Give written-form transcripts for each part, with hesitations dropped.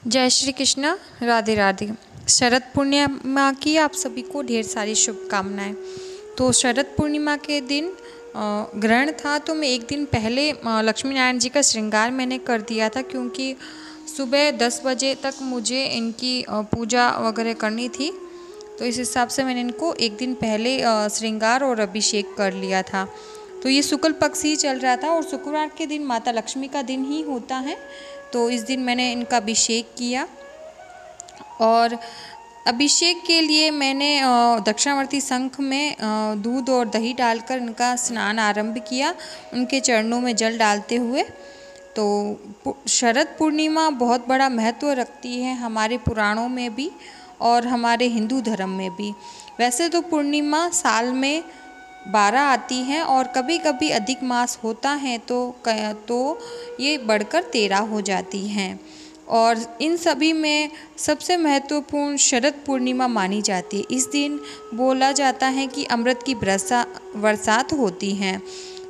जय श्री कृष्ण। राधे राधे। शरद पूर्णिमा की आप सभी को ढेर सारी शुभकामनाएं। तो शरद पूर्णिमा के दिन ग्रहण था, तो मैं एक दिन पहले लक्ष्मी नारायण जी का श्रृंगार मैंने कर दिया था, क्योंकि सुबह 10 बजे तक मुझे इनकी पूजा वगैरह करनी थी। तो इस हिसाब से मैंने इनको एक दिन पहले श्रृंगार और अभिषेक कर लिया था। तो ये शुक्ल पक्ष ही चल रहा था और शुक्रवार के दिन माता लक्ष्मी का दिन ही होता है। तो इस दिन मैंने इनका अभिषेक किया और अभिषेक के लिए मैंने दक्षिणावर्ती शंख में दूध और दही डालकर इनका स्नान आरंभ किया, उनके चरणों में जल डालते हुए। तो शरद पूर्णिमा बहुत बड़ा महत्व रखती है हमारे पुराणों में भी और हमारे हिंदू धर्म में भी। वैसे तो पूर्णिमा साल में 12 आती हैं और कभी कभी अधिक मास होता है तो ये बढ़कर 13 हो जाती हैं, और इन सभी में सबसे महत्वपूर्ण शरद पूर्णिमा मानी जाती है। इस दिन बोला जाता है कि अमृत की बरसात होती है।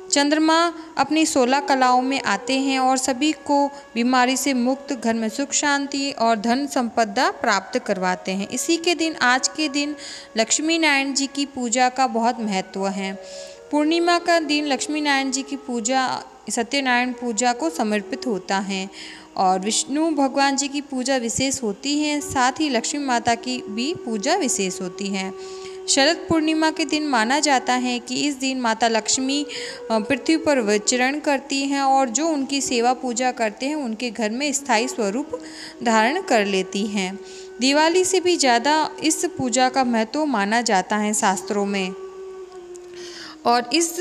चंद्रमा अपनी 16 कलाओं में आते हैं और सभी को बीमारी से मुक्त, घर में सुख शांति और धन संपदा प्राप्त करवाते हैं। इसी के दिन, आज के दिन लक्ष्मी नारायण जी की पूजा का बहुत महत्व है। पूर्णिमा का दिन लक्ष्मी नारायण जी की पूजा सत्यनारायण पूजा को समर्पित होता है और विष्णु भगवान जी की पूजा विशेष होती है, साथ ही लक्ष्मी माता की भी पूजा विशेष होती है। शरद पूर्णिमा के दिन माना जाता है कि इस दिन माता लक्ष्मी पृथ्वी पर विचरण करती हैं और जो उनकी सेवा पूजा करते हैं उनके घर में स्थायी स्वरूप धारण कर लेती हैं। दिवाली से भी ज़्यादा इस पूजा का महत्व माना जाता है शास्त्रों में। और इस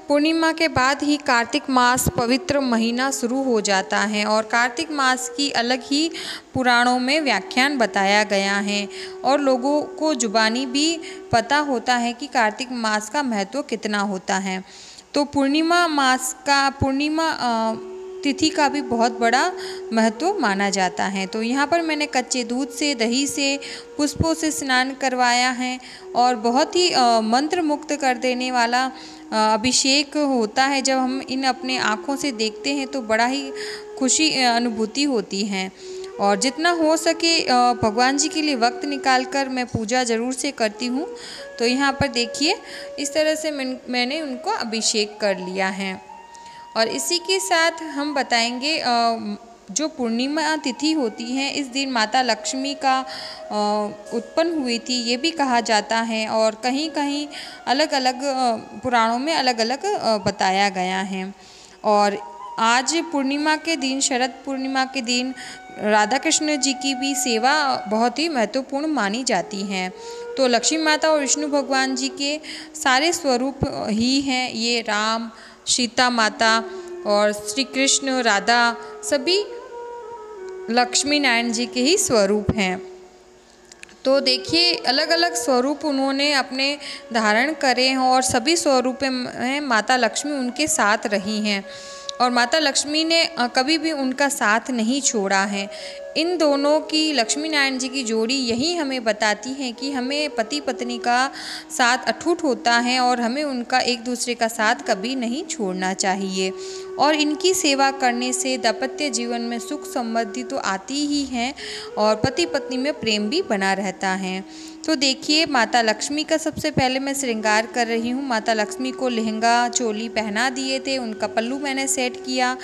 पूर्णिमा के बाद ही कार्तिक मास पवित्र महीना शुरू हो जाता है और कार्तिक मास की अलग ही पुराणों में व्याख्यान बताया गया है और लोगों को जुबानी भी पता होता है कि कार्तिक मास का महत्व कितना होता है। तो पूर्णिमा तिथि का भी बहुत बड़ा महत्व माना जाता है। तो यहाँ पर मैंने कच्चे दूध से, दही से, पुष्पों से स्नान करवाया है और बहुत ही मंत्र मुक्त कर देने वाला अभिषेक होता है। जब हम इन अपने आँखों से देखते हैं तो बड़ा ही खुशी अनुभूति होती है और जितना हो सके भगवान जी के लिए वक्त निकाल कर मैं पूजा ज़रूर से करती हूँ। तो यहाँ पर देखिए, इस तरह से मैंने उनको अभिषेक कर लिया है। और इसी के साथ हम बताएंगे जो पूर्णिमा तिथि होती है, इस दिन माता लक्ष्मी का उत्पन्न हुई थी, ये भी कहा जाता है और कहीं कहीं अलग अलग पुराणों में अलग अलग बताया गया है। और आज पूर्णिमा के दिन, शरद पूर्णिमा के दिन राधा कृष्ण जी की भी सेवा बहुत ही महत्वपूर्ण मानी जाती है। तो लक्ष्मी माता और विष्णु भगवान जी के सारे स्वरूप ही हैं ये, राम, सीता माता और श्री कृष्ण, राधा, सभी लक्ष्मी नारायण जी के ही स्वरूप हैं। तो देखिए, अलग अलग स्वरूप उन्होंने अपने धारण करे हैं और सभी स्वरूप में माता लक्ष्मी उनके साथ रही हैं और माता लक्ष्मी ने कभी भी उनका साथ नहीं छोड़ा है। इन दोनों की, लक्ष्मी नारायण जी की जोड़ी यही हमें बताती है कि हमें पति पत्नी का साथ अटूट होता है और हमें उनका एक दूसरे का साथ कभी नहीं छोड़ना चाहिए। और इनकी सेवा करने से दाम्पत्य जीवन में सुख समृद्धि तो आती ही है और पति पत्नी में प्रेम भी बना रहता है। तो देखिए, माता लक्ष्मी का सबसे पहले मैं श्रृंगार कर रही हूँ। माता लक्ष्मी को लहंगा चोली पहना दिए थे, उनका पल्लू मैंने सेट किया,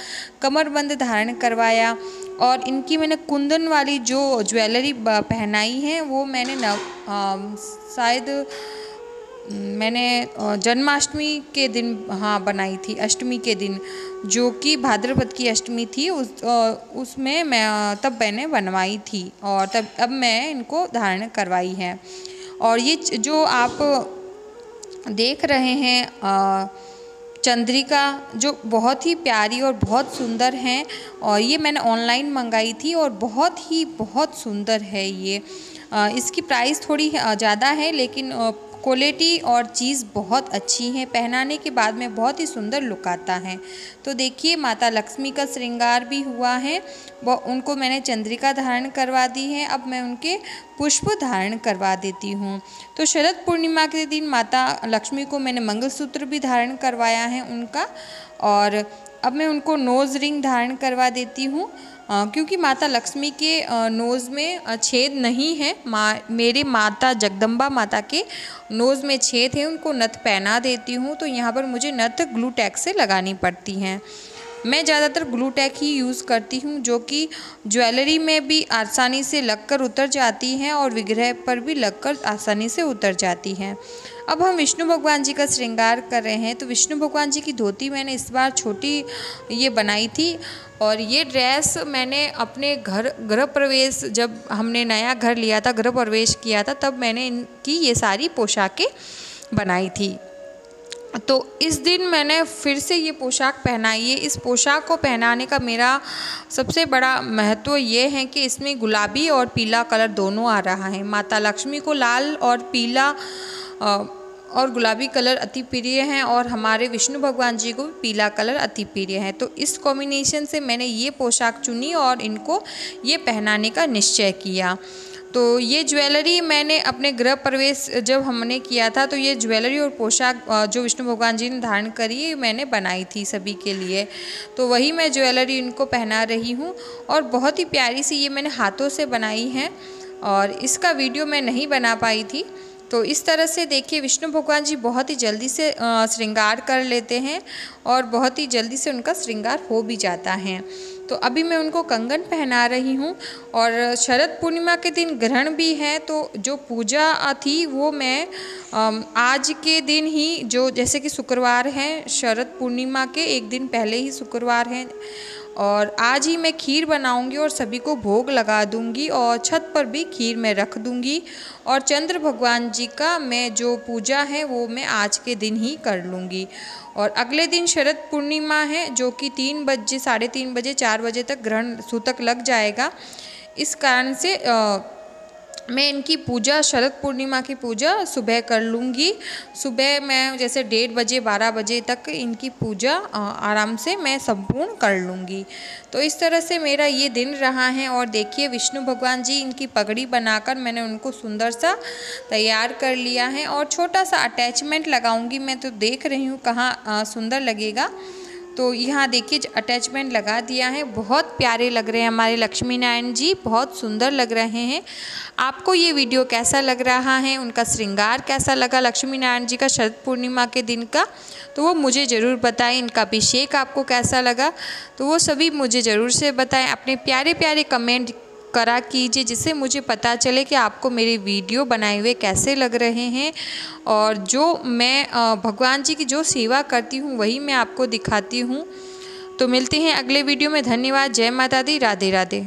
कमरबंद धारण करवाया और इनकी मैंने कुंदन वाली जो ज्वेलरी पहनाई है वो मैंने शायद मैंने जन्माष्टमी के दिन बनाई थी, अष्टमी के दिन, जो कि भाद्रपद की अष्टमी थी, उसमें तब मैंने बनवाई थी और तब अब मैं इनको धारण करवाई है। और ये जो आप देख रहे हैं चंद्रिका, जो बहुत ही प्यारी और बहुत सुंदर हैं और ये मैंने ऑनलाइन मंगाई थी और बहुत सुंदर है ये। इसकी प्राइस थोड़ी ज़्यादा है लेकिन क्वालिटी और चीज़ बहुत अच्छी है, पहनाने के बाद में बहुत ही सुंदर लुक आता है। तो देखिए, माता लक्ष्मी का श्रृंगार भी हुआ है, वो उनको मैंने चंद्रिका धारण करवा दी है। अब मैं उनके पुष्प धारण करवा देती हूँ। तो शरद पूर्णिमा के दिन माता लक्ष्मी को मैंने मंगलसूत्र भी धारण करवाया है उनका, और अब मैं उनको नोज़ रिंग धारण करवा देती हूँ। क्योंकि माता लक्ष्मी के नोज़ में छेद नहीं है, मेरे माता जगदम्बा माता के नोज़ में छेद है, उनको नथ पहना देती हूँ। तो यहाँ पर मुझे नथ ग्लू टैग से लगानी पड़ती हैं। मैं ज़्यादातर ग्लू टैग ही यूज़ करती हूँ, जो कि ज्वेलरी में भी आसानी से लगकर उतर जाती हैं और विग्रह पर भी लगकर आसानी से उतर जाती हैं। अब हम विष्णु भगवान जी का श्रृंगार कर रहे हैं। तो विष्णु भगवान जी की धोती मैंने इस बार छोटी ये बनाई थी, और ये ड्रेस मैंने अपने गृह प्रवेश, जब हमने नया घर लिया था, गृह प्रवेश किया था, तब मैंने इनकी ये सारी पोशाकें बनाई थी। तो इस दिन मैंने फिर से ये पोशाक पहनाई है। इस पोशाक को पहनाने का मेरा सबसे बड़ा महत्व ये है कि इसमें गुलाबी और पीला कलर दोनों आ रहा है। माता लक्ष्मी को लाल और पीला और गुलाबी कलर अति प्रिय हैं, और हमारे विष्णु भगवान जी को भी पीला कलर अति प्रिय है। तो इस कॉम्बिनेशन से मैंने ये पोशाक चुनी और इनको ये पहनाने का निश्चय किया। तो ये ज्वेलरी मैंने अपने गृह प्रवेश जब हमने किया था, तो ये ज्वेलरी और पोशाक जो विष्णु भगवान जी ने धारण करी मैंने बनाई थी सभी के लिए। तो वही मैं ज्वेलरी इनको पहना रही हूँ, और बहुत ही प्यारी सी ये मैंने हाथों से बनाई है, और इसका वीडियो मैं नहीं बना पाई थी। तो इस तरह से देखिए विष्णु भगवान जी बहुत ही जल्दी से श्रृंगार कर लेते हैं, और बहुत ही जल्दी से उनका श्रृंगार हो भी जाता है। तो अभी मैं उनको कंगन पहना रही हूँ, और शरद पूर्णिमा के दिन ग्रहण भी है। तो जो पूजा थी वो मैं आज के दिन ही, जो जैसे कि शुक्रवार है, शरद पूर्णिमा के एक दिन पहले ही शुक्रवार है, और आज ही मैं खीर बनाऊंगी और सभी को भोग लगा दूंगी, और छत पर भी खीर मैं रख दूंगी। और चंद्र भगवान जी का मैं जो पूजा है वो मैं आज के दिन ही कर लूँगी। और अगले दिन शरद पूर्णिमा है, जो कि 3 बजे, 3:30 बजे, 4 बजे तक ग्रहण सूतक लग जाएगा। इस कारण से मैं इनकी पूजा, शरद पूर्णिमा की पूजा सुबह कर लूँगी। सुबह मैं जैसे 1:30 बजे, 12 बजे तक इनकी पूजा आराम से मैं संपूर्ण कर लूँगी। तो इस तरह से मेरा ये दिन रहा है। और देखिए विष्णु भगवान जी, इनकी पगड़ी बनाकर मैंने उनको सुंदर सा तैयार कर लिया है, और छोटा सा अटैचमेंट लगाऊंगी मैं, तो देख रही हूँ कहाँ सुंदर लगेगा। तो यहाँ देखिए अटैचमेंट लगा दिया है। बहुत प्यारे लग रहे हैं हमारे लक्ष्मी नारायण जी, बहुत सुंदर लग रहे हैं। आपको ये वीडियो कैसा लग रहा है, उनका श्रृंगार कैसा लगा लक्ष्मी नारायण जी का शरद पूर्णिमा के दिन का, तो वो मुझे ज़रूर बताएं। इनका अभिषेक आपको कैसा लगा, तो वो सभी मुझे ज़रूर से बताएं। अपने प्यारे प्यारे कमेंट करा कीजिए, जिससे मुझे पता चले कि आपको मेरे वीडियो बनाए हुए कैसे लग रहे हैं। और जो मैं भगवान जी की जो सेवा करती हूँ वही मैं आपको दिखाती हूँ। तो मिलते हैं अगले वीडियो में। धन्यवाद। जय माता दी। राधे राधे।